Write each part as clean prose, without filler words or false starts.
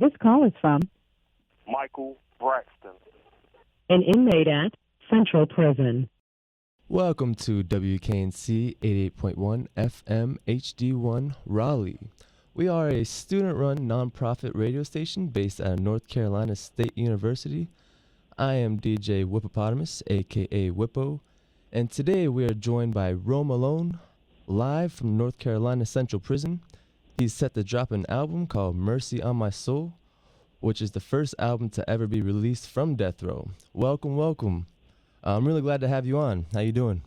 This call is from Michael Braxton. an inmate at Central Prison. Welcome to WKNC 88.1 FM HD1 Raleigh. We are a student-run nonprofit radio station based at North Carolina State University. I am DJ Whippopatomus, aka Whippo, and today we are joined by Rrome Alone, live from North Carolina Central Prison. He's set to drop an album called Mercy on My Soul, which is the first album to ever be released from death row. Welcome, welcome. I'm really glad to have you on. How you doing?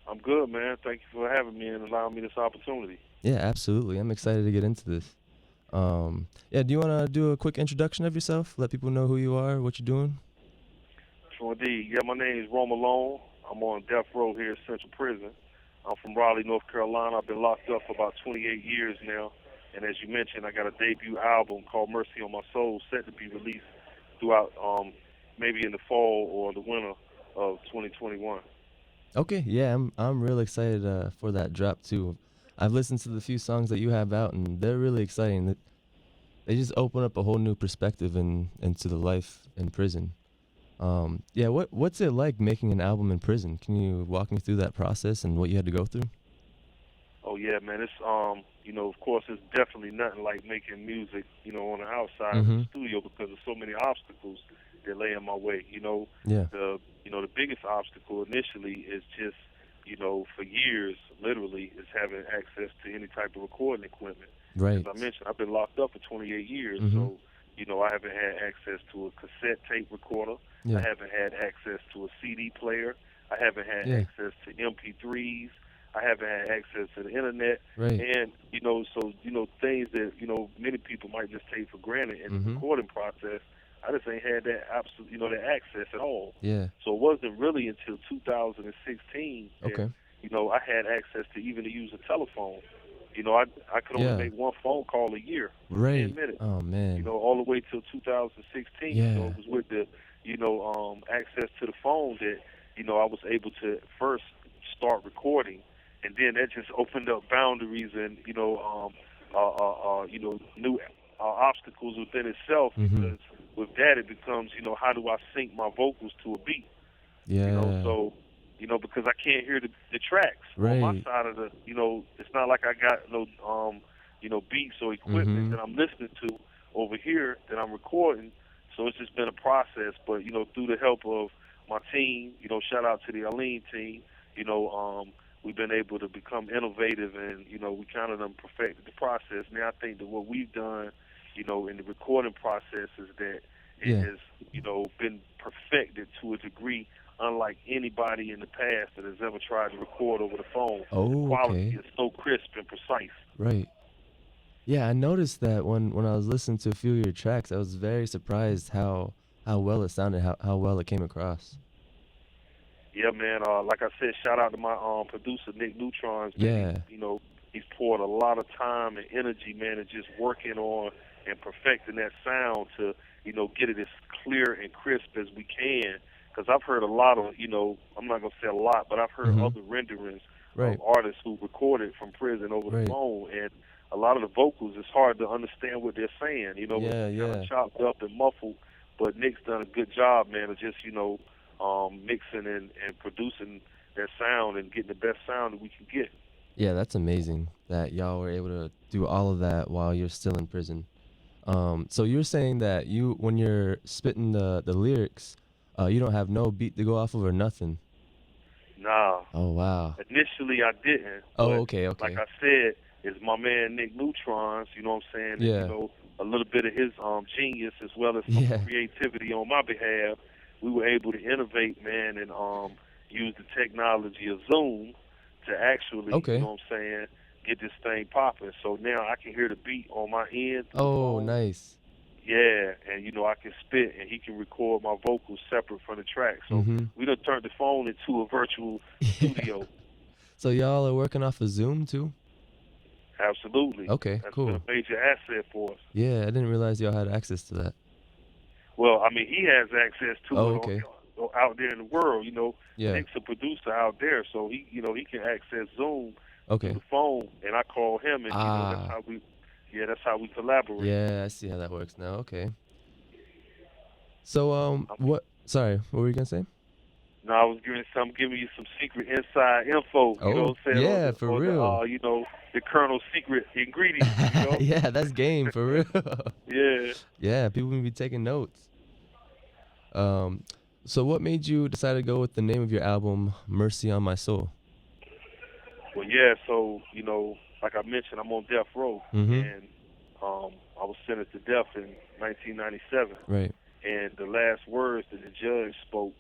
I'm good, man. Thank you for having me and allowing me this opportunity. Yeah, absolutely. I'm excited to get into this. Do you want to do a quick introduction of yourself? Let people know who you are, what you're doing? Sure indeed. Yeah, my name is Rrome Alone. I'm on death row here at Central Prison. I'm from Raleigh, North Carolina. I've been locked up for about 28 years now. And as you mentioned, I got a debut album called Mercy on My Soul set to be released throughout maybe in the fall or the winter of 2021. Okay, yeah, I'm really excited for that drop too. I've listened to the few songs that you have out, and they're really exciting. They just open up a whole new perspective into the life in prison. What's it like making an album in prison? Can you walk me through that process and what you had to go through? Oh yeah, man. It's of course, it's definitely nothing like making music, on the outside of the studio because there's so many obstacles that lay in my way. Yeah. The biggest obstacle initially is just, for years, literally, is having access to any type of recording equipment. Right. As I mentioned, I've been locked up for 28 years, so I haven't had access to a cassette tape recorder. Yeah. I haven't had access to a CD player. I haven't had access to MP3s. I haven't had access to the internet. Right. And, things that, many people might just take for granted in the recording process, I just ain't had that that access at all. Yeah. So it wasn't really until 2016 that, Okay. I had access to even to use a telephone. I could only make one phone call a year for 10 minutes. Oh, man. All the way till 2016. Yeah. So it was with the, access to the phone that, I was able to first start recording. And then that just opened up boundaries and, new obstacles within itself. Because with that, it becomes, how do I sync my vocals to a beat? Yeah. Because I can't hear the tracks on my side of the, it's not like I got no, beats or equipment that I'm listening to over here that I'm recording. So it's just been a process. But, through the help of my team, shout out to the Arlene team, we've been able to become innovative and, we kind of done perfected the process. Now I think that what we've done, in the recording process is that it has, been perfected to a degree unlike anybody in the past that has ever tried to record over the phone. Oh, the quality okay. is so crisp and precise. Right. Yeah, I noticed that when I was listening to a few of your tracks, I was very surprised how well it sounded, how well it came across. Yeah, man. Like I said, shout out to my producer, Nick Neutrons. Yeah. Man. He's poured a lot of time and energy, man, and just working on and perfecting that sound to, get it as clear and crisp as we can. Because I've heard a lot of, I'm not going to say a lot, but I've heard other renderings of artists who recorded from prison over the phone. And a lot of the vocals, it's hard to understand what they're saying. It's kind of chopped up and muffled. But Nick's done a good job, man, of just, mixing and producing that sound and getting the best sound that we can get. Yeah, that's amazing that y'all were able to do all of that while you're still in prison. So you're saying that when you're spitting the lyrics, you don't have no beat to go off of or nothing? Nah. Oh, wow. Initially, I didn't. Oh, okay. Like I said, it's my man Nick Neutrons, you know what I'm saying? Yeah. And, a little bit of his genius as well as some creativity on my behalf. We were able to innovate, man, and use the technology of Zoom to actually, you know what I'm saying, get this thing popping. So now I can hear the beat on my end. Oh, nice. Yeah, and, I can spit, and he can record my vocals separate from the track. So we done turned the phone into a virtual studio. So y'all are working off of Zoom, too? Absolutely. Okay, That's cool. been a major asset for us. Yeah, I didn't realize y'all had access to that. Well, I mean, he has access to it out there in the world. Yeah. Nick's a producer out there, so he can access Zoom through the phone, and I call him, and that's how we, Yeah, that's how we collaborate. Yeah, I see how that works now. Okay. So what? Sorry, what were you gonna say? No, I was giving you some secret inside info. You know Oh, what I'm saying? yeah, for real. You know, the Colonel's secret ingredients. You know? Yeah, that's game for real. Yeah. Yeah, people will be taking notes. Um, so what made you decide to go with the name of your album, Mercy on My Soul? Well, yeah. So you know, like I mentioned, I'm on death row, Mm-hmm. and I was sentenced to death in 1997. Right. And the last words that the judge spoke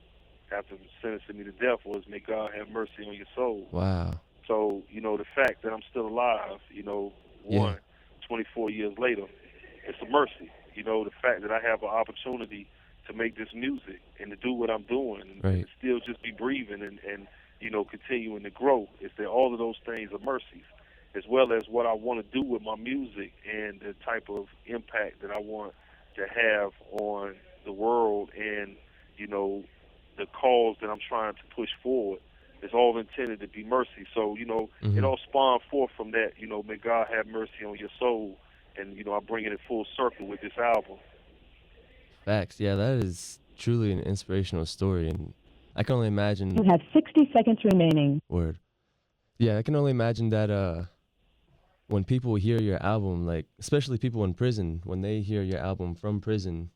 after sentencing me to death was, "May God have mercy on your soul." Wow. So, you know, the fact that I'm still alive, you know, Yeah. 24 years later, it's a mercy. You know, the fact that I have an opportunity to make this music and to do what I'm doing and Right. to still just be breathing and, you know, continuing to grow, is that all of those things are mercies, as well as what I want to do with my music and the type of impact that I want to have on the world and, you know, the cause that I'm trying to push forward. It's all intended to be mercy. So, you know, it all spawned forth from that, you know, may God have mercy on your soul. And, you know, I'm bringing it full circle with this album. Facts. Yeah, that is truly an inspirational story. And I can only imagine. You have 60 seconds remaining. Word. Yeah, I can only imagine that when people hear your album, like, especially people in prison, when they hear your album from prison,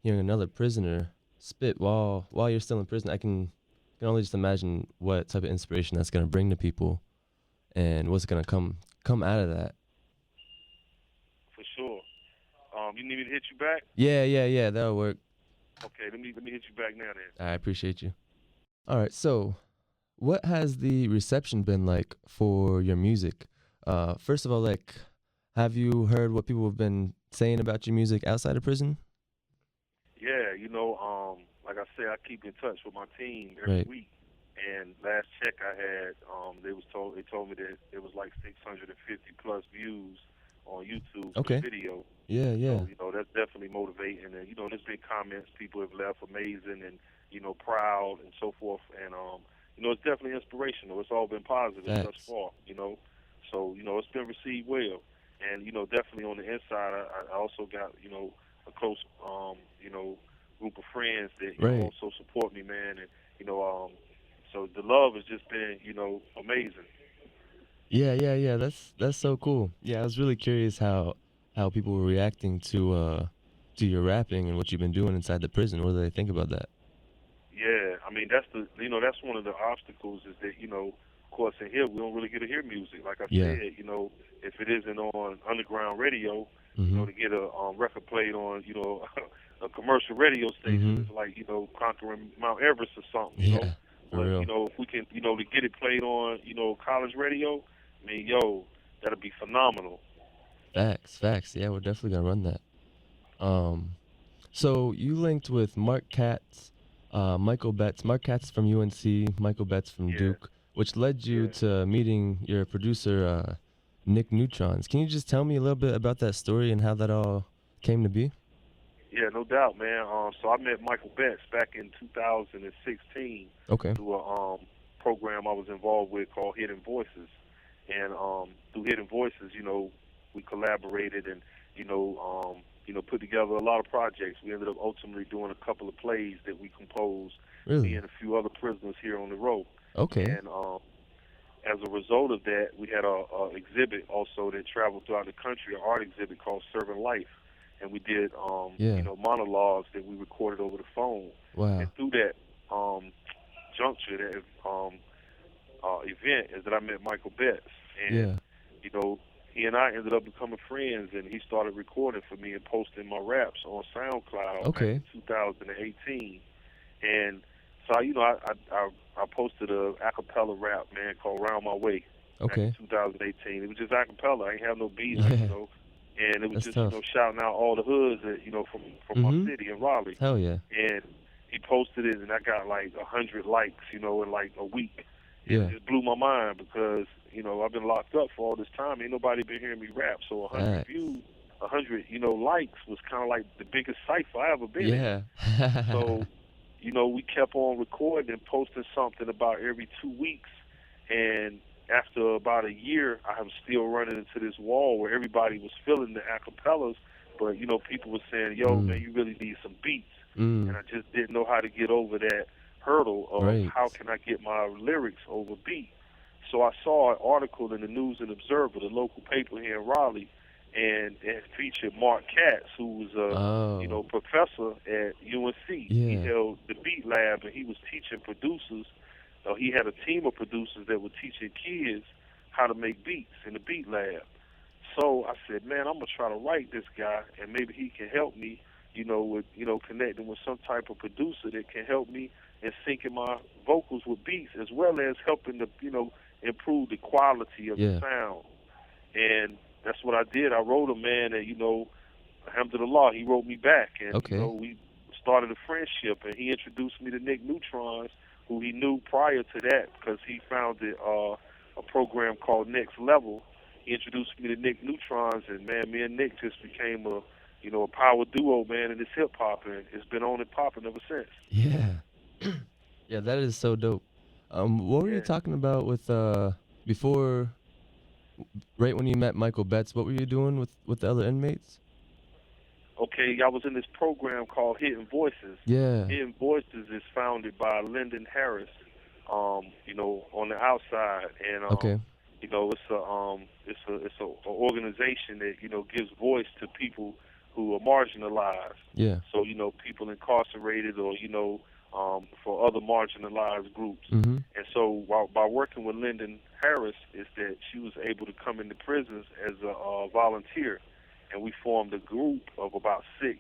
hearing another prisoner spit while you're still in prison, I can only just imagine what type of inspiration that's gonna bring to people, and what's gonna come out of that. For sure. You need me to hit you back? Yeah, that'll work. Okay, let me hit you back now then. I appreciate you. All right, so what has the reception been like for your music? First of all, like, have you heard what people have been saying about your music outside of prison? Yeah, you know, like I said, I keep in touch with my team every week. And last check I had, they told me that it was like 650 plus views on YouTube for the video. Yeah. So, you know, that's definitely motivating. And, you know, there's been comments people have left amazing and, you know, proud and so forth. And, you know, it's definitely inspirational. It's all been positive thus far, you know. So, you know, it's been received well. And, you know, definitely on the inside, I also got, you know, a close, you know, group of friends that, you know, also support me, man. And, you know, so the love has just been, you know, amazing. Yeah. That's so cool. Yeah, I was really curious how people were reacting to your rapping and what you've been doing inside the prison. What do they think about that? Yeah, I mean that's that's one of the obstacles is that, you know, of course in here we don't really get to hear music. Like I said, you know, if it isn't on underground radio, you know, to get a record played on, you know, a commercial radio station is like, you know, conquering Mount Everest or something, you know. But, you know, if we can, you know, to get it played on, you know, college radio, I mean, yo, that'll be phenomenal. Facts. Yeah, we're definitely gonna run that. So you linked with Mark Katz, Michael Betts. Mark Katz from UNC, Michael Betts from Duke, which led you to meeting your producer, Nick Neutrons. Can you just tell me a little bit about that story and how that all came to be? Yeah, no doubt, man. So I met Michael Betts back in 2016 through a program I was involved with called Hidden Voices. And through Hidden Voices, you know, we collaborated and, you know, put together a lot of projects. We ended up ultimately doing a couple of plays that we composed, me and a few other prisoners here on the road. And as a result of that, we had a exhibit also that traveled throughout the country, an art exhibit called Serving Life. And we did, you know, monologues that we recorded over the phone. Wow. And through that juncture, that event, is that I met Michael Betts. And, you know, he and I ended up becoming friends, and he started recording for me and posting my raps on SoundCloud back in 2018. And so, you know, I posted a acapella rap, man, called Round My Way back in 2018. It was just acapella. I ain't have no beat, you know. And it was just, you know, shouting out all the hoods that, you know, from my city in Raleigh. Hell yeah. And he posted it, and I got like 100 likes, you know, in like a week. And it just blew my mind because, you know, I've been locked up for all this time. Ain't nobody been hearing me rap. So 100 views, 100, you know, likes was kind of like the biggest cipher I ever been in. So, you know, we kept on recording and posting something about every 2 weeks. And after about a year, I was still running into this wall where everybody was feeling the acapellas, but, you know, people were saying, yo, man, you really need some beats. And I just didn't know how to get over that hurdle of how can I get my lyrics over beat. So I saw an article in the News and Observer, the local paper here in Raleigh, and it featured Mark Katz, who was a you know, professor at UNC. He held the Beat Lab, and he was teaching producers. He had a team of producers that were teaching kids how to make beats in the Beat Lab. So I said, man, I'm gonna try to write this guy, and maybe he can help me, you know, with, you know, connecting with some type of producer that can help me in syncing my vocals with beats, as well as helping to, you know, improve the quality of the sound. And that's what I did. I wrote him, man, and, you know, alhamdulillah, he wrote me back. And, you know, we started a friendship, and he introduced me to Nick Neutrons, who he knew prior to that because he founded a program called Next Level. He introduced me to Nick Neutrons, and, man, me and Nick just became a, you know, a power duo, man, in this hip-hop, and it's been on and popping ever since. Yeah. Yeah, that is so dope. What were you talking about with, before... Right when you met Michael Betts, what were you doing with the other inmates? Okay, I was in this program called Hidden Voices. Yeah. Hidden Voices is founded by Lyndon Harris, you know, on the outside, and you know, it's a organization that, you know, gives voice to people who are marginalized. Yeah. So, you know, people incarcerated or, you know, for other marginalized groups. And so by working with Lyndon Harris is that she was able to come into prisons as a volunteer, and we formed a group of about 6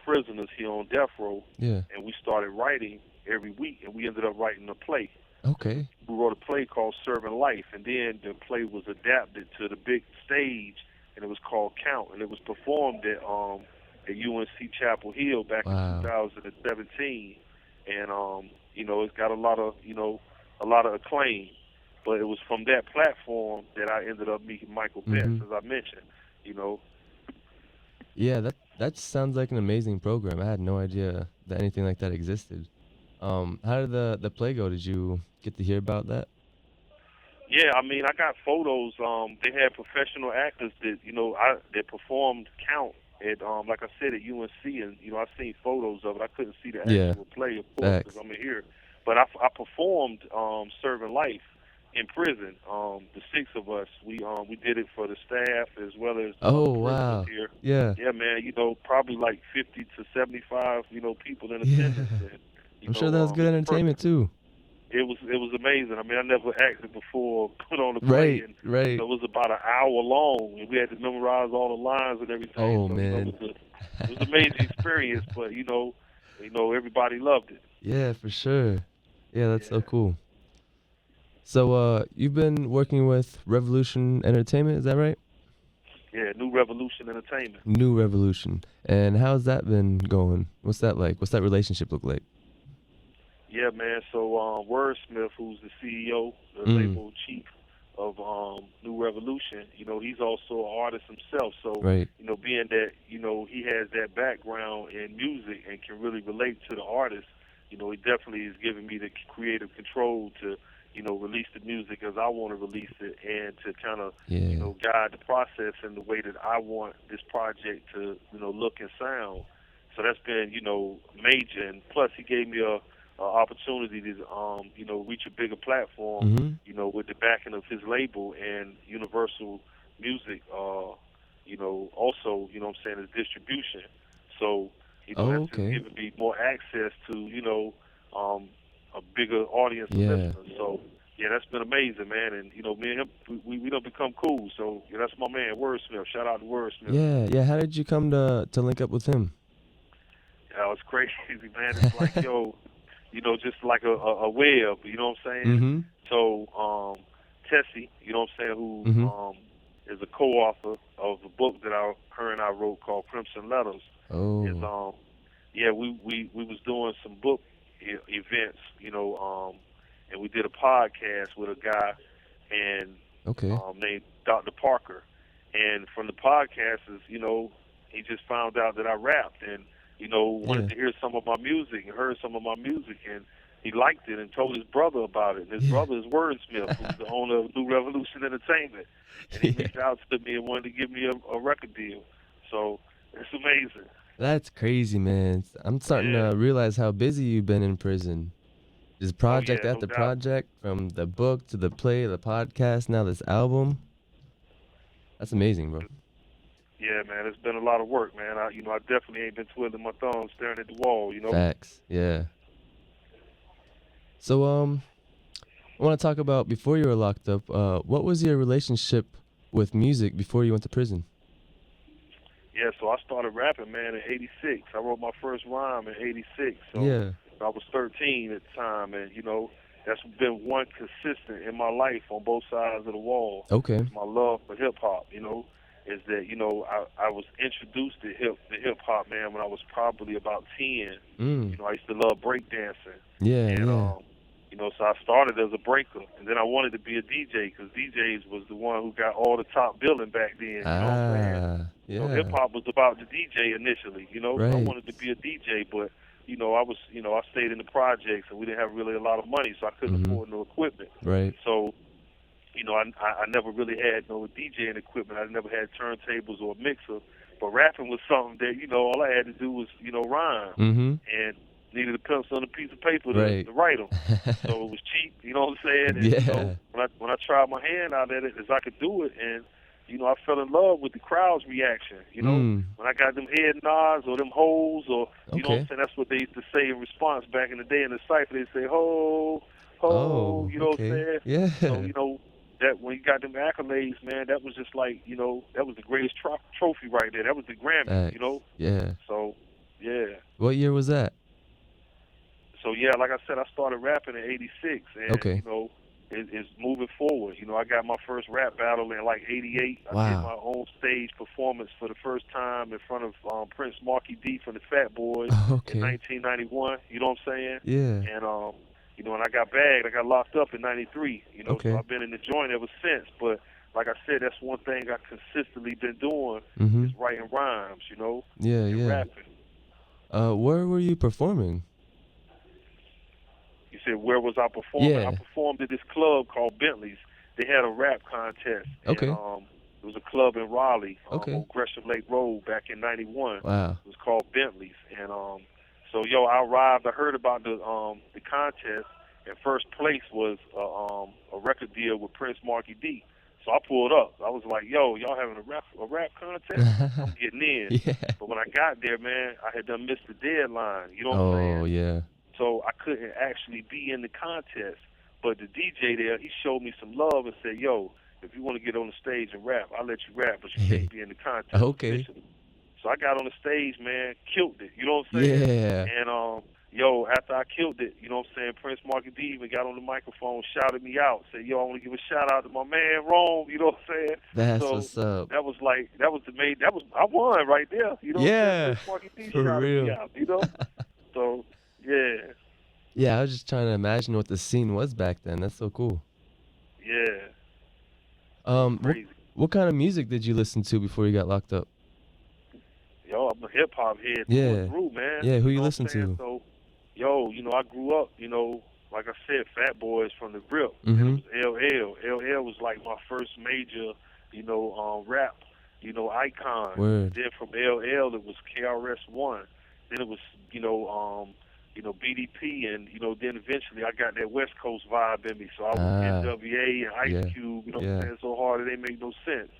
prisoners here on death row, and we started writing every week, and we ended up writing a play. Okay. We wrote a play called Serving Life, and then the play was adapted to the big stage, and it was called Count, and it was performed at UNC Chapel Hill back in 2017. And you know, it's got a lot of acclaim. But it was from that platform that I ended up meeting Michael Betts, as I mentioned. You know. Yeah, that sounds like an amazing program. I had no idea that anything like that existed. How did the play go? Did you get to hear about that? Yeah, I mean, I got photos. They had professional actors that, you know, that performed Count at, like I said, at UNC, and, you know, I seen photos of it. I couldn't see the actual play, of course, because I'm here. But I performed Serving Life in prison. The 6 of us, we did it for the staff as well as prisoners here. Yeah, man. You know, probably like 50 to 75, you know, people in attendance. And, I'm sure that was good entertainment too. It was amazing. I mean, I never acted before, put on a play, and you know, it was about an hour long, and we had to memorize all the lines and everything. Oh, so, man, you know, it was an amazing experience. But you know, everybody loved it. Yeah, for sure. Yeah, that's so cool. So, you've been working with Revolution Entertainment, is that right? Yeah, New Revolution Entertainment. New Revolution. And how's that been going? What's that like? What's that relationship look like? Yeah, man. So Wordsmith, who's the CEO, the label chief of New Revolution, you know, he's also an artist himself. So, you know, being that, you know, he has that background in music and can really relate to the artist, you know, he definitely is giving me the creative control to, you know, release the music as I want to release it, and to kind of, you know, guide the process in the way that I want this project to, you know, look and sound. So that's been, you know, major. And plus, he gave me a opportunity to, you know, reach a bigger platform, you know, with the backing of his label and Universal Music, you know, also, you know what I'm saying, his distribution. So, you know, that's just giving me more access to, you know, a bigger audience of listeners. So, yeah, that's been amazing, man. And, you know, me and him, we done become cool. So, yeah, that's my man, Wordsmith. Shout out to Wordsmith. Yeah. How did you come to link up with him? Yeah, it's crazy, man. It's like, yo, you know, just like a web, you know what I'm saying? So, Tessie, you know what I'm saying, who is a co-author of a book that her and I wrote called Crimson Letters. Is, yeah, we was doing some book events, you know, and we did a podcast with a guy and named Dr. Parker. And from the podcast, you know, he just found out that I rapped and, you know, wanted to hear some of my music and heard some of my music. And, he liked it and told his brother about it. And his brother is Wordsmith, who's the owner of New Revolution Entertainment. And he reached out to me and wanted to give me a record deal. So it's amazing. That's crazy, man. I'm starting to realize how busy you've been in prison. Just project after project, from the book to the play, the podcast, now this album. That's amazing, bro. Yeah, man, it's been a lot of work, man. I definitely ain't been twiddling my thumbs, staring at the wall, Facts, yeah. So, I want to talk about, before you were locked up, what was your relationship with music before you went to prison? Yeah, so I started rapping, man, in '86. I wrote my first rhyme in '86. So I was 13 at the time, and, that's been one consistent in my life on both sides of the wall. Okay. It's my love for hip-hop, is that, I was introduced to hip-hop, man, when I was probably about 10. I used to love breakdancing. So I started as a breaker, and then I wanted to be a DJ, because DJs was the one who got all the top billing back then, you know what I'm saying? So hip-hop was about the DJ initially, so I wanted to be a DJ, but, I stayed in the projects, and we didn't have really a lot of money, so I couldn't afford no equipment. Right. So, I never really had no DJing equipment. I never had turntables or a mixer, but rapping was something that, all I had to do was, rhyme, and needed a pencil and a piece of paper to write them. So it was cheap, you know what I'm saying? And, when I tried my hand out at it, as I could do it, and, I fell in love with the crowd's reaction, When I got them head nods or them hoes, or, you know what I'm saying? That's what they used to say in response back in the day in the cypher. They'd say, ho, you know what I'm saying? Yeah. So, that when you got them accolades, man, that was just like, that was the greatest trophy right there. That was the Grammy, Yeah. So, yeah. What year was that? So, yeah, like I said, I started rapping in '86, and, it's moving forward. I got my first rap battle in, like, '88. Wow. I did my own stage performance for the first time in front of Prince Marky D from the Fat Boys in 1991, you know what I'm saying? Yeah. And, when I got bagged, I got locked up in '93, so I've been in the joint ever since. But, like I said, that's one thing I've consistently been doing is writing rhymes, and rapping. Where were you performing? You said, where was I performing? Yeah. I performed at this club called Bentley's. They had a rap contest. Okay. And, it was a club in Raleigh, Okay. on Gresham Lake Road back in '91. Wow. It was called Bentley's. And so, I arrived. I heard about the contest, and first place was a record deal with Prince Marky D. So I pulled up. I was like, y'all having a rap contest? I'm getting in. Yeah. But when I got there, man, I had done missed the deadline. You know what I'm saying? Oh, yeah. So I couldn't actually be in the contest. But the DJ there, he showed me some love and said, if you want to get on the stage and rap, I'll let you rap, but you can't be in the contest officially. So I got on the stage, man, killed it. You know what I'm saying? Yeah. And, after I killed it, you know what I'm saying, Prince Marky D even got on the microphone, shouted me out, said, I want to give a shout out to my man, Rrome, you know what I'm saying? That's what's up. That was I won right there, you know what I'm saying? Prince Marky D shouted me out, So, yeah. Yeah, I was just trying to imagine what the scene was back then. That's so cool. Yeah. Crazy. What kind of music did you listen to before you got locked up? I'm a hip-hop head through, man. Yeah, who you listen to? So, I grew up, like I said, Fat Boys from the Grip. Mm-hmm. And it was LL. LL was like my first major, rap, icon. Word. Then from LL, it was KRS-One. Then it was, BDP, and, then eventually I got that West Coast vibe in me. So I was NWA and Ice Cube, what I'm saying, so hard it ain't make no sense.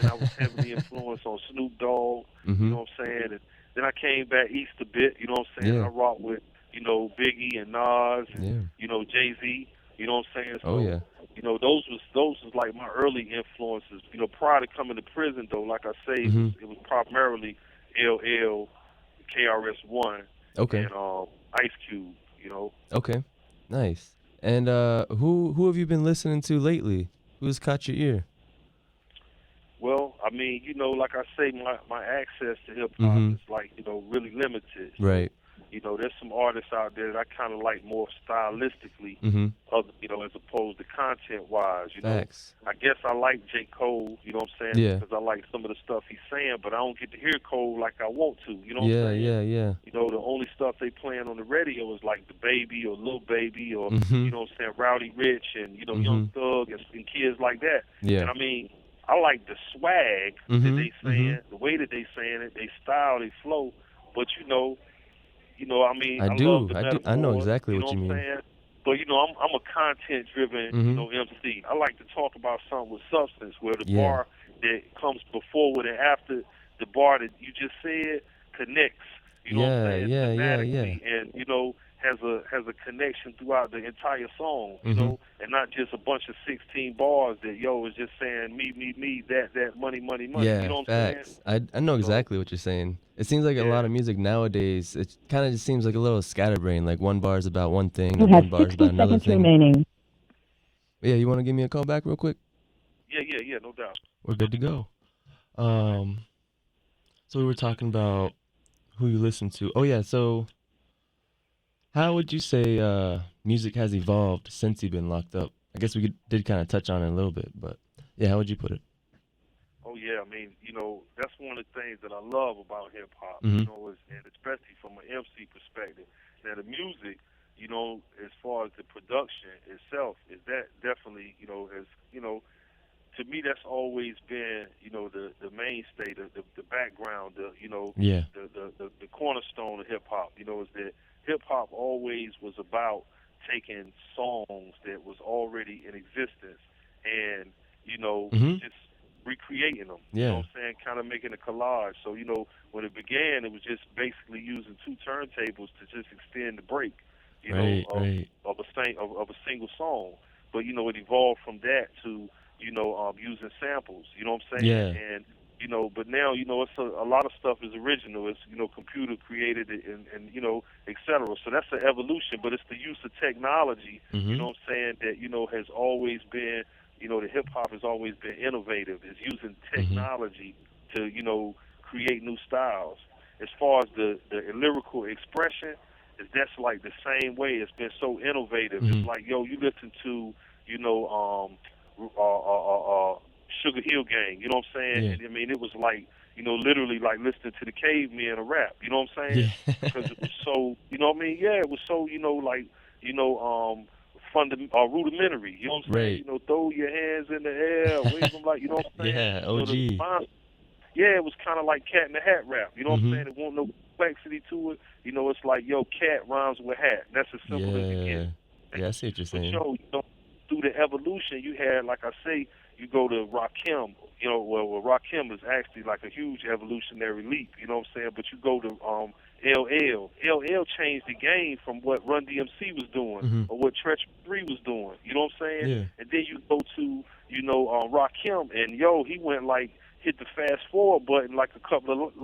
And I was heavily influenced on Snoop Dogg, you know what I'm saying? And then I came back east a bit, you know what I'm saying? Yeah. I rocked with, Biggie and Nas and, Jay-Z, you know what I'm saying? So, those was like my early influences. Prior to coming to prison, though, like I say, it was primarily LL, KRS-One, and Ice Cube, Okay, nice. And who have you been listening to lately? Who's caught your ear? Well, I mean, like I say, my access to hip hop is like, really limited. So, Right. there's some artists out there that I kind of like more stylistically, as opposed to content-wise. Facts. I guess I like J. Cole, you know what I'm saying? Yeah. Because I like some of the stuff he's saying, but I don't get to hear Cole like I want to, you know what I'm saying? Yeah. The only stuff they playing on the radio is like the Baby or Lil Baby or, you know what I'm saying, Rowdy Rich and, Young Thug and kids like that. Yeah. And I mean, I like the swag that they saying, the way that they saying it, they style, they flow, but I mean, I love the metaphor, I know exactly what you mean. Saying? But I'm a content-driven, MC. I like to talk about something with substance, where the bar that comes before and after the bar that you just said connects. You know what I'm saying? Thematically, and has a connection throughout the entire song. You know, and not just a bunch of 16 bars that is just saying me, that money. Yeah, you know what facts. I'm saying? I know exactly what you're saying. It seems like a lot of music nowadays, it kind of just seems like a little scatterbrain. Like one bar is about one thing, You and have one bar is 60 about another seconds thing. remaining. Yeah, you want to give me a call back real quick? Yeah, no doubt. We're good to go. So we were talking about who you listen to. Oh yeah, so how would you say music has evolved since you've been locked up? I guess we did kind of touch on it a little bit, but yeah, how would you put it? Oh yeah, I mean, that's one of the things that I love about hip hop. Mhm. And especially from an MC perspective. Now the music, as far as the production itself, is that definitely, has to me that's always been, the mainstay, the background, the cornerstone of hip hop. Is that hip hop always was about taking songs that was already in existence and just recreating them. Yeah. You know what I'm saying? Kind of making a collage. So, when it began, it was just basically using two turntables to just extend the break, of a single song. But, it evolved from that to, using samples. You know what I'm saying? Yeah. And, but now, it's a lot of stuff is original. It's, computer created and et cetera. So that's the evolution, but it's the use of technology, you know what I'm saying, that, has always been, the hip hop has always been innovative. It's using technology to, create new styles. As far as the lyrical expression, that's like the same way. It's been so innovative. It's like, you listen to, Sugar Hill Gang, you know what I'm saying? Yeah. And, I mean, it was like, literally like listening to the Cavemen rap, you know what I'm saying? Yeah. Because it was so, you know what I mean? Yeah, it was so, rudimentary, you know what I'm saying? Right. Throw your hands in the air, wave them like, you know what I'm saying? Yeah, OG. It was kind of like Cat in the Hat rap, you know what I'm saying? It wasn't no complexity to it. It's like, cat rhymes with hat. That's as simple as it gets. Yeah, I see what you're saying. But through the evolution, you had, like I say, you go to Rakim, Rakim is actually like a huge evolutionary leap, you know what I'm saying? But you go to LL. LL changed the game from what Run DMC was doing or what Treachery 3 was doing, you know what I'm saying? Yeah. And then you go to, Rakim, and he went like, hit the fast forward button like a couple of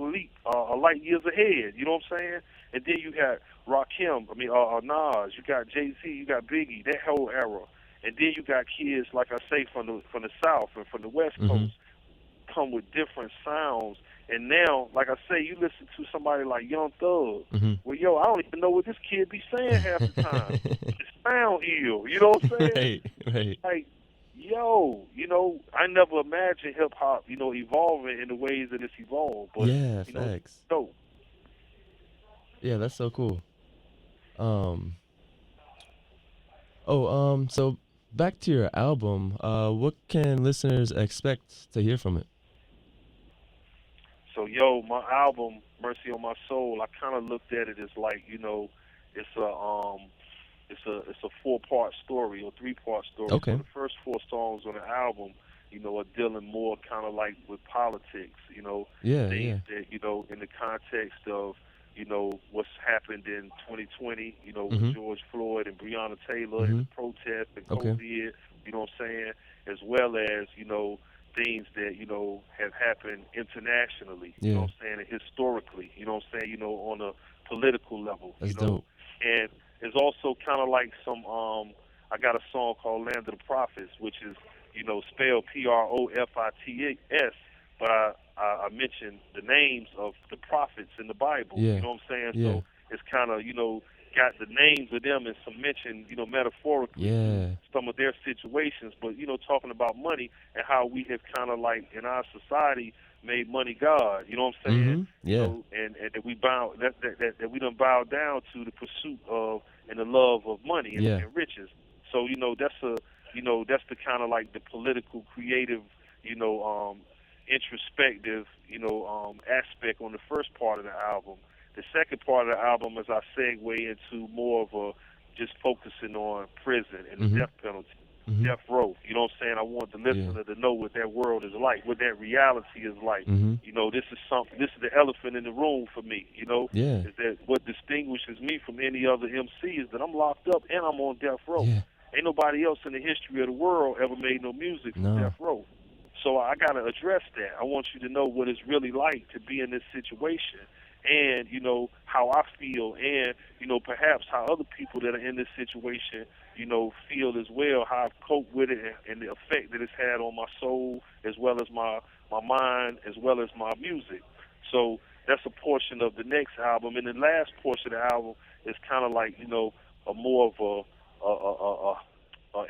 light years ahead, you know what I'm saying? And then you got Rakim, Nas, you got Jay-Z, you got Biggie, that whole era. And then you got kids, like I say, from the South and from the West Coast, come with different sounds. And now, like I say, you listen to somebody like Young Thug. Well, I don't even know what this kid be saying half the time. It sound ill, you know what I'm saying? Right. Like, I never imagined hip hop, evolving in the ways that it's evolved. But, yeah, facts. So. Yeah, that's so cool. So back to your album, what can listeners expect to hear from it? So, my album, Mercy on My Soul, I kind of looked at it as like, it's a 4-part story or 3-part story. Okay. So the first 4 songs on the album, are dealing more kind of like with politics, things that, in the context of, what's happened in 2020, with George Floyd and Breonna Taylor and the protests and COVID, you know what I'm saying, as well as, things that, have happened internationally, you know what I'm saying, and historically, you know what I'm saying, on a political level. That's dope. And it's also kind of like some, I got a song called Land of the Prophets, which is, spelled Profits, but I mentioned the names of the prophets in the Bible. Yeah. You know what I'm saying? Yeah. So it's kind of, got the names of them and some mention, metaphorically some of their situations, but, talking about money and how we have kind of like in our society made money God, you know what I'm saying? And that we that we done bow down to the pursuit of and the love of money and riches. So, that's that's the kind of like the political, creative, introspective, aspect on the first part of the album. The second part of the album is I segue into more of a just focusing on prison and the death penalty, death row. You know what I'm saying? I want the listener to know what that world is like, what that reality is like. This is something. This is the elephant in the room for me. Is that what distinguishes me from any other MC is that I'm locked up and I'm on death row. Ain't nobody else in the history of the world ever made no music from death row. So I got to address that. I want you to know what it's really like to be in this situation and, how I feel and, perhaps how other people that are in this situation, feel as well, how I've coped with it and the effect that it's had on my soul as well as my mind as well as my music. So that's a portion of the next album. And the last portion of the album is kind of like, a more of a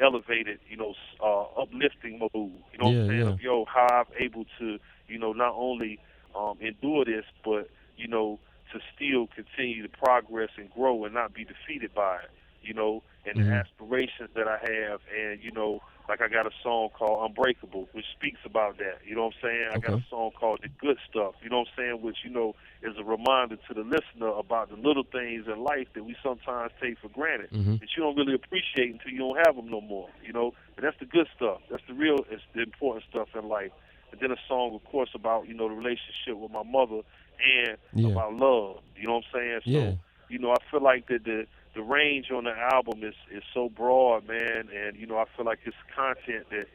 elevated, uplifting mode. You know what I'm saying? Of, how I'm able to, not only endure this, but, to still continue to progress and grow and not be defeated by it, and the aspirations that I have. And, like I got a song called Unbreakable, which speaks about that. You know what I'm saying? I got a song called The Good Stuff, you know what I'm saying, which, is a reminder to the listener about the little things in life that we sometimes take for granted, that you don't really appreciate until you don't have them no more, And that's the good stuff. That's it's the important stuff in life. And then a song, of course, about, the relationship with my mother and about love, you know what I'm saying? So, I feel like that the range on the album is so broad, man, and, I feel like it's content that,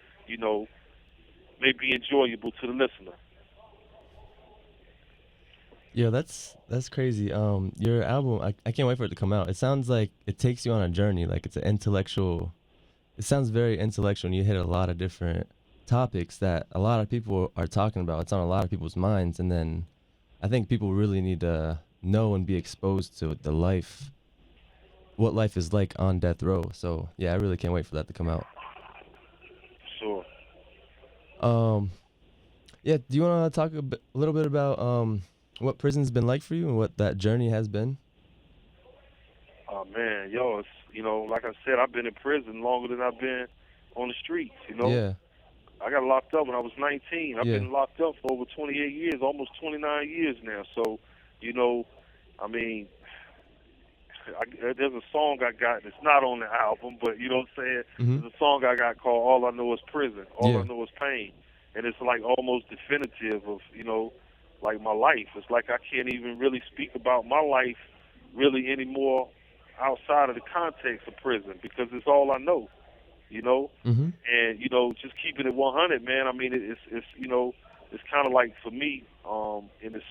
may be enjoyable to the listener. Yeah, that's crazy. Your album, I can't wait for it to come out. It sounds like it takes you on a journey, like it's an intellectual. It sounds very intellectual, and you hit a lot of different topics that a lot of people are talking about. It's on a lot of people's minds, and then I think people really need to know and be exposed to what life is like on death row. So yeah, I really can't wait for that to come out. Sure. Yeah. Do you want to talk a little bit about what prison's been like for you and what that journey has been? Oh man, it's like I said, I've been in prison longer than I've been on the streets. Yeah. I got locked up when I was 19. I've been locked up for over 28 years, almost 29 years now. So, I mean, there's a song I got that's not on the album, but you know what I'm saying? There's a song I got called All I Know Is Prison. All I Know Is Pain. And it's like almost definitive of, like my life. It's like I can't even really speak about my life really anymore outside of the context of prison because it's all I know. And, just keeping it 100, man, I mean, it's it's kind of like for me, in the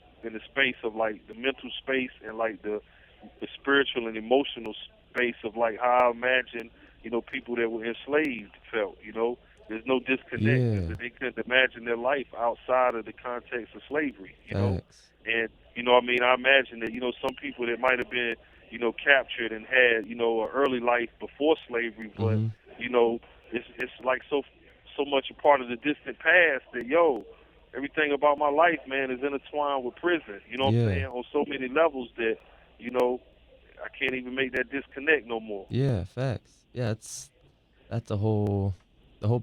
space of like the mental space and like the spiritual and emotional space of like how I imagine, people that were enslaved felt, there's no disconnect because they couldn't imagine their life outside of the context of slavery, And, I imagine that, some people that might have been, captured and had, an early life before slavery, but, it's like so much a part of the distant past that, everything about my life, man, is intertwined with prison, you know what I'm saying, on so many levels that, I can't even make that disconnect no more. Yeah, facts. Yeah, that's the whole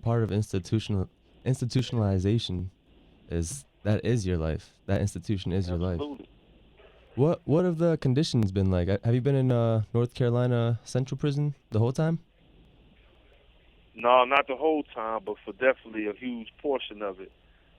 part of institutionalization is your life. That institution is your life. What have the conditions been like? Have you been in North Carolina Central Prison the whole time? No, not the whole time, but for definitely a huge portion of it.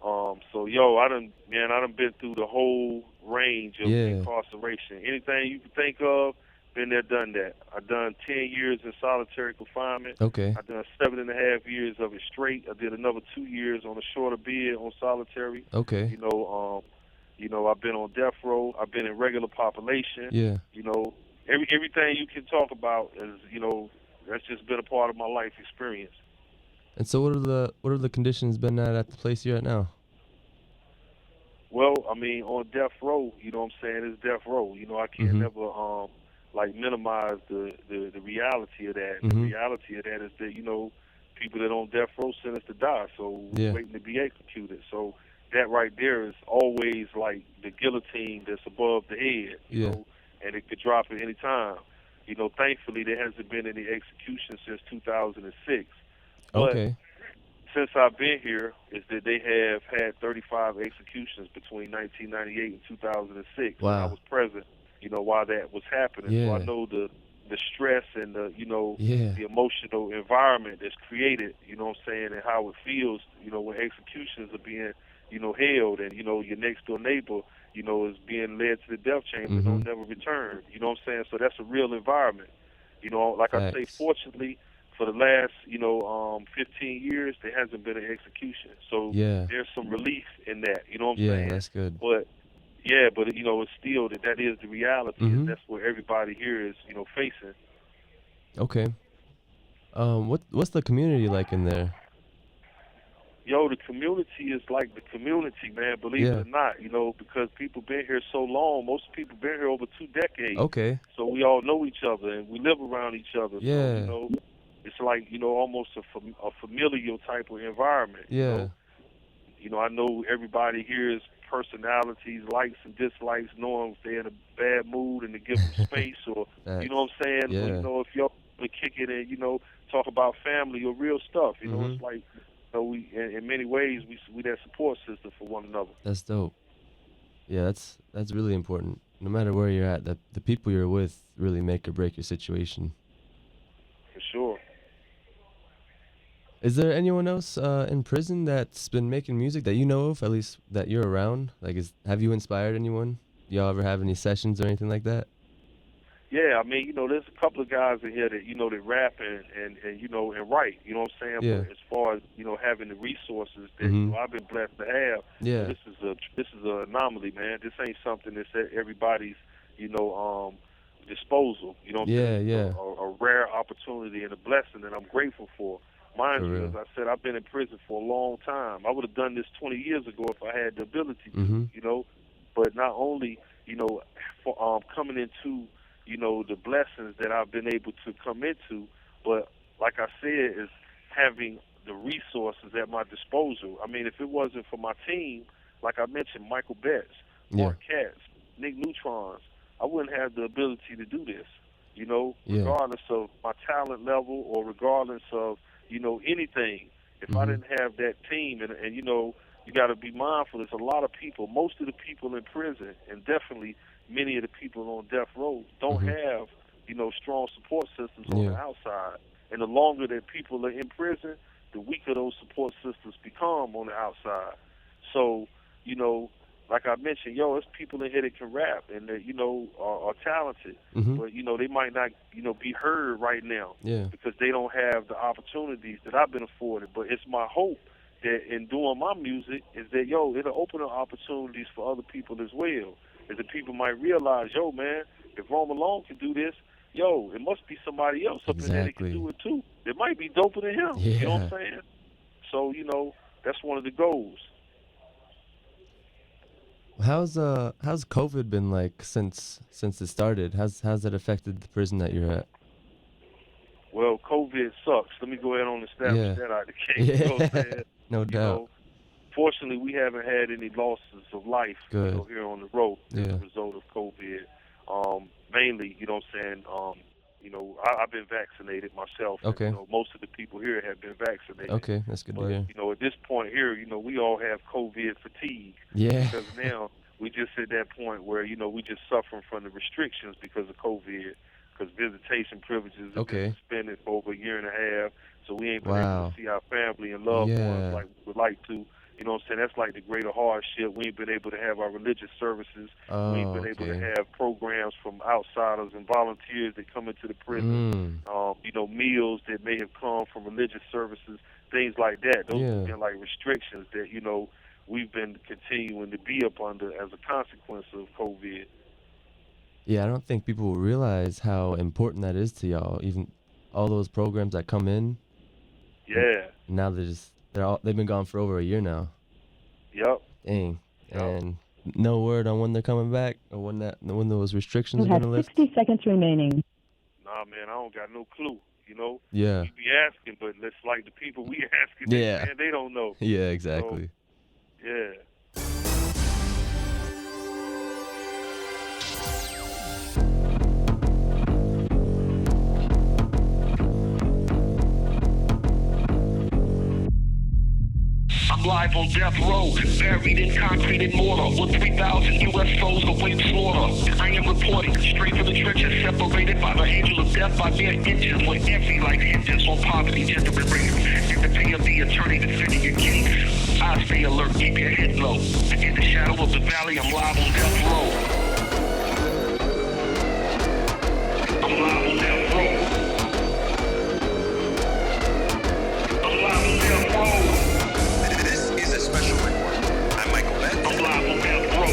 So I done been through the whole range of incarceration. Anything you can think of, been there, done that. I done 10 years in solitary confinement. Okay. I done 7.5 years of it straight. I did another 2 years on a shorter bid on solitary. Okay. I've been on death row. I've been in regular population. Yeah. Everything you can talk about is, that's just been a part of my life experience. And so what are the conditions been at the place you're at now? Well, I mean, on death row, you know what I'm saying, it's death row. You know, I can't never like minimize the reality of that. The reality of that is that, you know, people that on death row sentenced to die, so waiting to be executed. So that right there is always like the guillotine that's above the head, you know, and it could drop at any time. You know, thankfully there hasn't been any execution since 2006. But since I've been here, is that they have had 35 executions between 1998 and 2006. Wow. And I was present, you know, while that was happening. Yeah. So I know the stress and the, you know, the emotional environment that's created, you know what I'm saying, and how it feels, you know, when executions are being, you know, held, and, you know, your next door neighbor, you know, is being led to the death chamber and don't never return. You know what I'm saying? So that's a real environment. You know, like I say, fortunately, for the last, you know, 15 years, there hasn't been an execution. So there's some relief in that. You know what I'm saying? Yeah, that's good. But you know, it's still that is the reality. And that's what everybody here is, you know, facing. Okay. What's the community like in there? Yo, the community is like the community, man, believe it or not, you know, because people been here so long. Most people been here over 2 decades. Okay. So we all know each other, and we live around each other. Yeah. So, you know, it's like, you know, almost a familial type of environment. Yeah. You know, I know everybody here's personalities, likes and dislikes, knowing if they're in a bad mood and to give them space, or, you know what I'm saying? Yeah. Or, you know, if y'all kick it and, you know, talk about family or real stuff, you know, it's like, so we, in many ways, we that support system for one another. That's dope. Yeah, that's really important. No matter where you're at, the people you're with really make or break your situation. For sure. Is there anyone else in prison that's been making music that you know of, at least that you're around? Like, have you inspired anyone? Y'all ever have any sessions or anything like that? Yeah, I mean, you know, there's a couple of guys in here that, you know, that rap and you know, and write, you know what I'm saying? Yeah. But as far as, you know, having the resources that, you know, I've been blessed to have, Yeah. this is an anomaly, man. This ain't something that's at everybody's, you know, disposal. You know what I'm saying? Yeah. A rare opportunity and a blessing that I'm grateful for. Mind you, as I said, I've been in prison for a long time. I would have done this 20 years ago if I had the ability to, you know. But not only, you know, for coming into, you know, the blessings that I've been able to come into, but like I said, is having the resources at my disposal. I mean, if it wasn't for my team, like I mentioned, Michael Betts, Mark Katz, Nick Neutrons, I wouldn't have the ability to do this, you know, regardless of my talent level or regardless of, you know, anything. If I didn't have that team, and you know, you got to be mindful, there's a lot of people, most of the people in prison, and definitely many of the people on death row don't have, you know, strong support systems on the outside. And the longer that people are in prison, the weaker those support systems become on the outside. So, you know, like I mentioned, it's people in here that can rap and that, you know, are talented. But, you know, they might not, you know, be heard right now because they don't have the opportunities that I've been afforded. But it's my hope that in doing my music is that, it'll open up opportunities for other people as well. Is that people might realize, man, if Rrome Alone can do this, it must be somebody else up in there that can do it too. It might be doper than him. You know what I'm saying? So, you know, that's one of the goals. How's COVID been like since it started? How's that affected the prison that you're at? Well, COVID sucks. Let me go ahead and establish that out of the case. You know what I'm saying? No doubt. Fortunately, we haven't had any losses of life, you know, here on the road as a result of COVID. Mainly, you know what I'm saying, you know, I've been vaccinated myself. Okay. And, you know, most of the people here have been vaccinated. Okay, that's good to hear. You know, at this point here, you know, we all have COVID fatigue. Yeah. Because now we just at that point where, you know, we just suffering from the restrictions because of COVID. Because visitation privileges have been suspended for over a year and a half. So we ain't been able to see our family and loved ones like we would like to. You know what I'm saying? That's like the greater hardship. We ain't been able to have our religious services. We ain't been able to have programs from outsiders and volunteers that come into the prison. You know, meals that may have come from religious services, things like that. Those have been like restrictions that, you know, we've been continuing to be up under as a consequence of COVID. Yeah, I don't think people will realize how important that is to y'all. Even all those programs that come in. Yeah. Now they've been gone for over a year now. Yep. Dang. And no word on when they're coming back or when those restrictions You are have gonna lift? 60 seconds remaining. Nah, man, I don't got no clue. You know, Yeah. we be asking, but it's like the people we asking, Yeah. man, they don't know. Yeah, exactly. So, yeah. I'm live on death row, buried in concrete and mortar, with 3,000 U.S. souls await slaughter. I am reporting straight from the trenches, separated by the angel of death by mere inches, where every life hinges on poverty, gender, and race. In the pay of the attorney defending your case, I stay alert, keep your head low. In the shadow of the valley, I'm live on death row. I'm live on death row. I'm live on death row. Special report. I'm Michael Bett. I'm live on death row.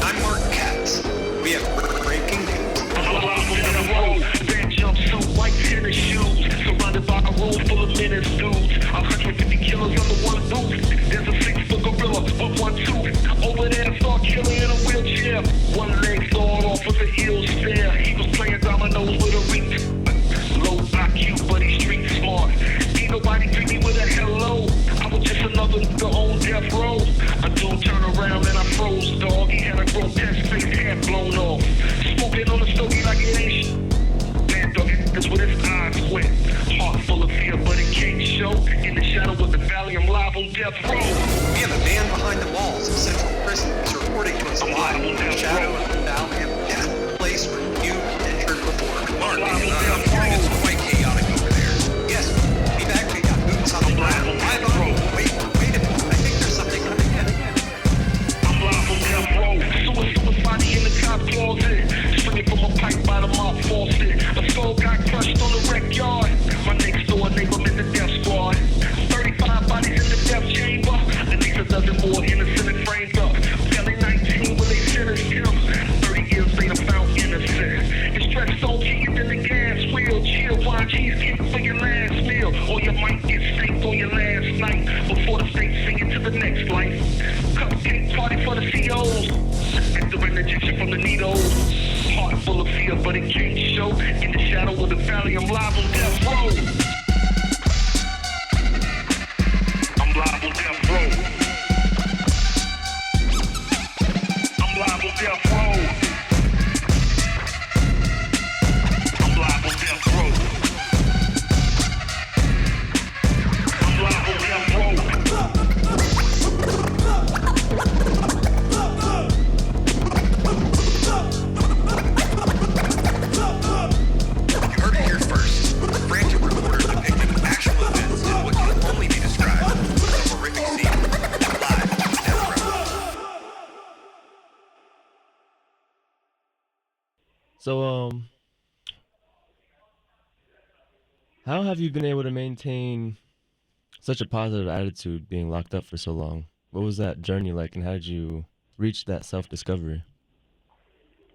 I'm Mark Katz. We have breaking news. I'm live on death row. Red jumpsuit, white tennis shoes, surrounded by a room full of menace dudes. 150 killers under one booth. There's a 6-foot gorilla with one tooth. Over there, saw a killer in a wheelchair. One leg sawed off with an ill stare. He was playing dominoes with a reach. Low IQ, but he's street smart. Ain't nobody greet me with a hello. I was just another nigga on death row. A dude turned around and I froze, dog. He had a grotesque face, hair blown off. Smoking on the stogie like it ain't man, dog, that's with his eyes wet. Heart full of fear, but it can't show. In the shadow of the valley, I'm live on death row. We have a man behind the walls of Central Prison. He's reporting to us live in the shadow of the valley of death, a place where you entered before. Mark, I'm hearing it's quite chaotic over there. Yes, we've actually got boots on the ground. Live on. Wait a minute. I think there's something again. I'm live on death row. Suicide in the top closet. Swinging from a pipe by the mouth faucet. A soul got crushed on the wreck yard. My next door neighbor in the death squad. 35 bodies in the death chamber. At least a dozen more innocent and framed up. Telling 19 when they sentenced him. 30 years later found innocent. His stress so cheap in the gas wheel. Chill, wine, cheesecake for your last meal. Or you might get staked on your last night. Before the state sing it to the next life. Cupcake party for the COs. Entering the Egyptian from the needles. Heart full of fear, but it can't show. In the shadow of the valley, I'm live on death row. I'm live on death row. I'm live on death row. I'm live on death row. I'm live on death row. You heard it here first. Frantic reporters depicting actual events in what can only be described as a horrific scene. Live on Death Row. So, how have you been able to maintain such a positive attitude being locked up for so long? What was that journey like, and how did you reach that self-discovery?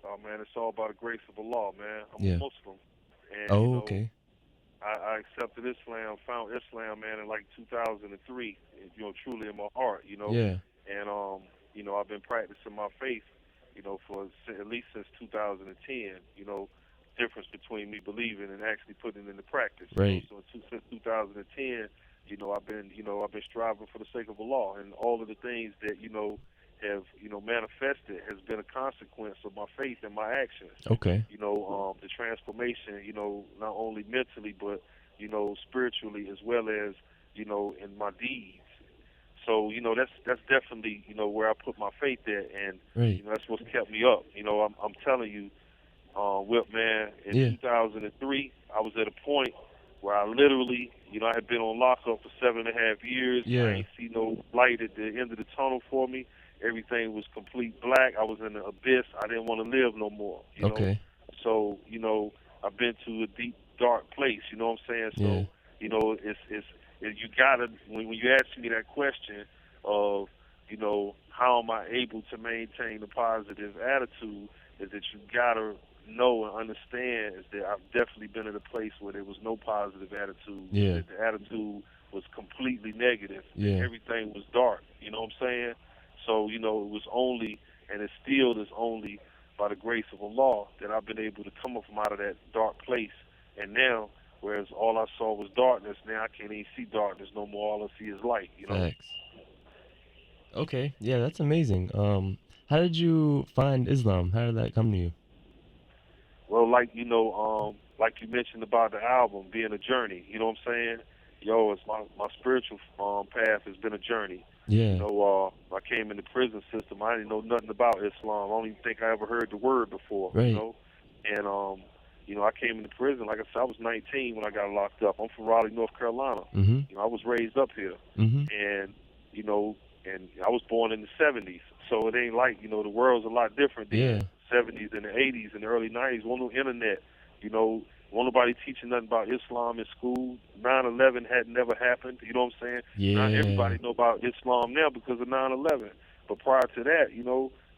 Oh, man, it's all about the grace of Allah, man. I'm Yeah. a Muslim. And, Oh, you know, okay. I accepted Islam, found Islam, man, in like 2003, you know, truly in my heart, you know. Yeah. And, you know, I've been practicing my faith, you know, for at least since 2010, you know, difference between me believing and actually putting it into practice. Right. You know? So since 2010, you know, I've been striving for the sake of Allah, and all of the things that, you know, have, you know, manifested has been a consequence of my faith and my actions. Okay. You know, the transformation, you know, not only mentally, but, you know, spiritually, as well as, you know, in my deeds. So, you know, that's definitely, you know, where I put my faith at, and, Right. you know, that's what's kept me up. You know, I'm telling you, Whip, man, in Yeah. 2003, I was at a point where I literally, you know, I had been on lockup for 7.5 years. Yeah. I ain't see no light at the end of the tunnel for me. Everything was complete black. I was in the abyss. I didn't want to live no more. You Okay. know? So, you know, I've been to a deep, dark place. You know what I'm saying? So, Yeah. you know, it's you gotta, when you ask me that question of, you know, how am I able to maintain a positive attitude, is that you gotta know and understand is that I've definitely been in a place where there was no positive attitude. Yeah. That the attitude was completely negative. Yeah. Everything was dark. You know what I'm saying? So, it was only, and it still is only by the grace of Allah that I've been able to come up from out of that dark place. And now, whereas all I saw was darkness, now I can't even see darkness no more. All I see is light, Thanks. Okay, yeah, that's amazing. How did you find Islam? How did that come to you? Well, like like you mentioned about the album being a journey. You know what I'm saying? It's my spiritual path has been a journey. Yeah. I came in the prison system. I didn't know nothing about Islam. I don't even think I ever heard the word before. Right. And I came into prison. Like I said, I was 19 when I got locked up. I'm from Raleigh, North Carolina. Mm-hmm. I was raised up here, and and I was born in the 70s. So it ain't like the world's a lot different than the 70s and the 80s and the early 90s. Wasn't no internet. Wasn't nobody teaching nothing about Islam in school. 9/11 had never happened. You know what I'm saying? Yeah. Not everybody know about Islam now because of 9/11. But prior to that,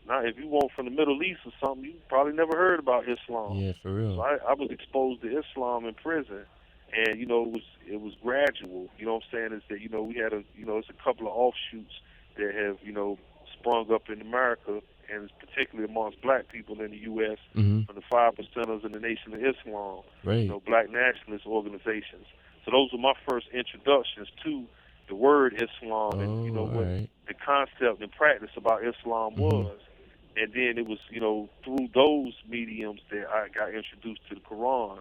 now if you weren't from the Middle East or something, you probably never heard about Islam. Yeah, for real. So I was exposed to Islam in prison, and it was gradual. You know what I'm saying? Is that we had it's a couple of offshoots that have sprung up in America, and particularly amongst black people in the U.S. From the 5%ers in the Nation of Islam, right. Black nationalist organizations. So those were my first introductions to the word Islam and what the concept and practice about Islam was. And then it was through those mediums that I got introduced to the Quran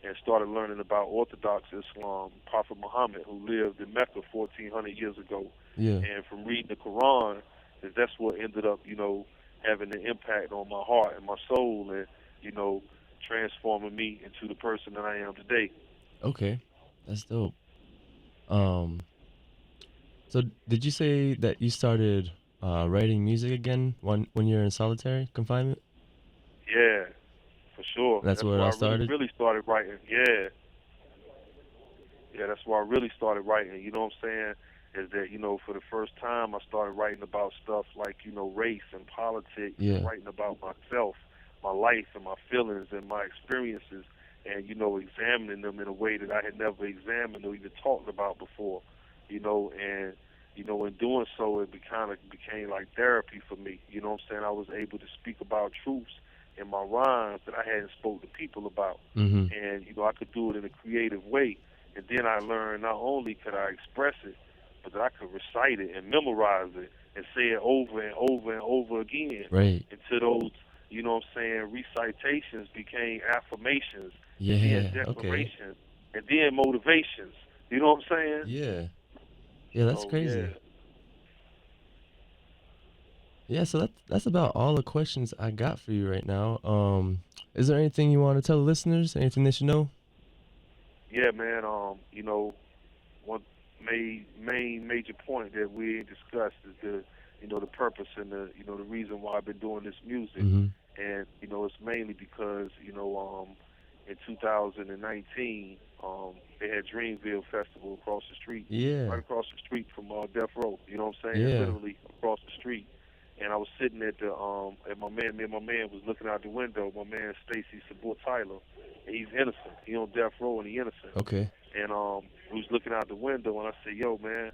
and started learning about Orthodox Islam, Prophet Muhammad, who lived in Mecca 1,400 years ago. Yeah. And from reading the Quran, that's what ended up having an impact on my heart and my soul, and transforming me into the person that I am today. Okay, that's dope. So did you say that you started writing music again when you're in solitary confinement? Yeah, for sure. That's where it all started? I really started writing. Yeah, that's where I really started writing. You know what I'm saying? Is that, for the first time I started writing about stuff like, race and politics, and writing about myself, my life and my feelings and my experiences, and, examining them in a way that I had never examined or even talked about before, and, in doing so, it became like therapy for me. You know what I'm saying? I was able to speak about truths in my rhymes that I hadn't spoke to people about. And, I could do it in a creative way. And then I learned not only could I express it, but that I could recite it and memorize it and say it over and over and over again. Right. Until those, recitations became affirmations, and then declarations, and then motivations. You know what I'm saying? Yeah. Yeah, that's crazy. Yeah, so that's about all the questions I got for you right now. Is there anything you want to tell the listeners? Anything they should know? Yeah, man. One main major point that we discussed is the purpose and the reason why I've been doing this music. And it's mainly because in 2019 they had Dreamville Festival across the street, right across the street from Death Row. You know what I'm saying? Literally across the street. And I was sitting at me and my man was looking out the window. My man Stacy Sabor Tyler, and he's innocent. He on death row and he innocent. Okay. And we was looking out the window and I said, "Yo, man,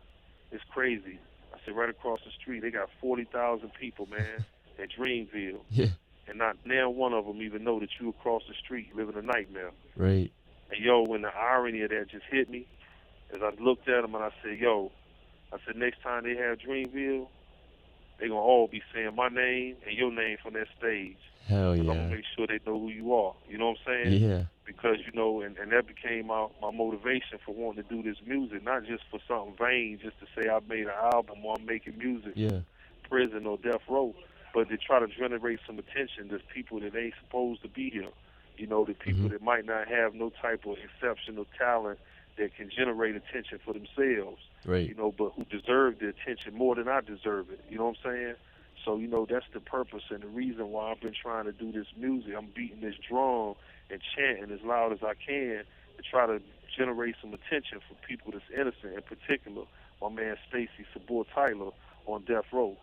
it's crazy." I said, "Right across the street, they got 40,000 people, man, at Dreamville. Yeah. And not now one of them even know that you across the street living a nightmare." Right. And when the irony of that just hit me, as I looked at them and I said, next time they have Dreamville, they're going to all be saying my name and your name from that stage. Hell yeah. I'm going to make sure they know who you are. You know what I'm saying? Yeah. Because, and that became my motivation for wanting to do this music, not just for something vain, just to say I made an album or I'm making music, prison or death row, but to try to generate some attention to people that ain't supposed to be here. The people that might not have no type of exceptional talent that can generate attention for themselves. Right. But who deserve the attention more than I deserve it. You know what I'm saying? So, that's the purpose and the reason why I've been trying to do this music. I'm beating this drum and chanting as loud as I can to try to generate some attention for people that's innocent, in particular my man Stacy Sabor Tyler on death row.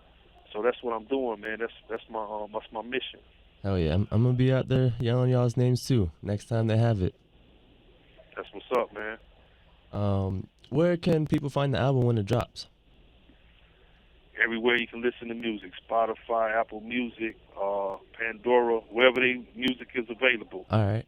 So that's what I'm doing, man. That's my mission. Hell yeah. I'm gonna be out there yelling y'all's names too next time they have it. That's what's up, man. Where can people find the album when it drops? everywhere you can listen to music, Spotify, Apple Music, Pandora, wherever music is available. All right.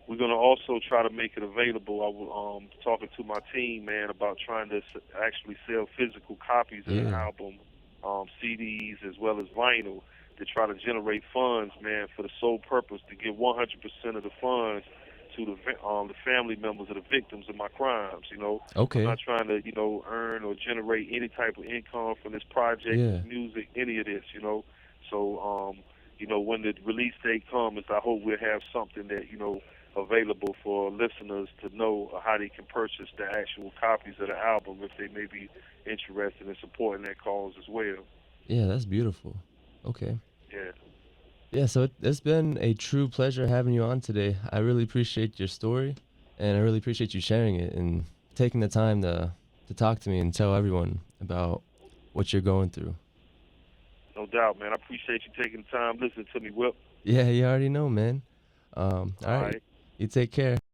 We're going to also try to make it available. I was talking to my team, man, about trying to actually sell physical copies of the album, CDs, as well as vinyl, to try to generate funds, man, for the sole purpose to give 100% of the funds to the family members of the victims of my crimes, you know. Okay. I'm not trying to, you know, earn or generate any type of income from this project, this music, any of this, you know. So, you know, when the release date comes, I hope we'll have something that, you know, available for listeners to know how they can purchase the actual copies of the album if they may be interested in supporting that cause as well. Yeah, that's beautiful. Okay. Yeah. Yeah, so it's been a true pleasure having you on today. I really appreciate your story, and I really appreciate you sharing it and taking the time to talk to me and tell everyone about what you're going through. No doubt, man. I appreciate you taking the time listening to me, Whip. Yeah, you already know, man. All right. You take care.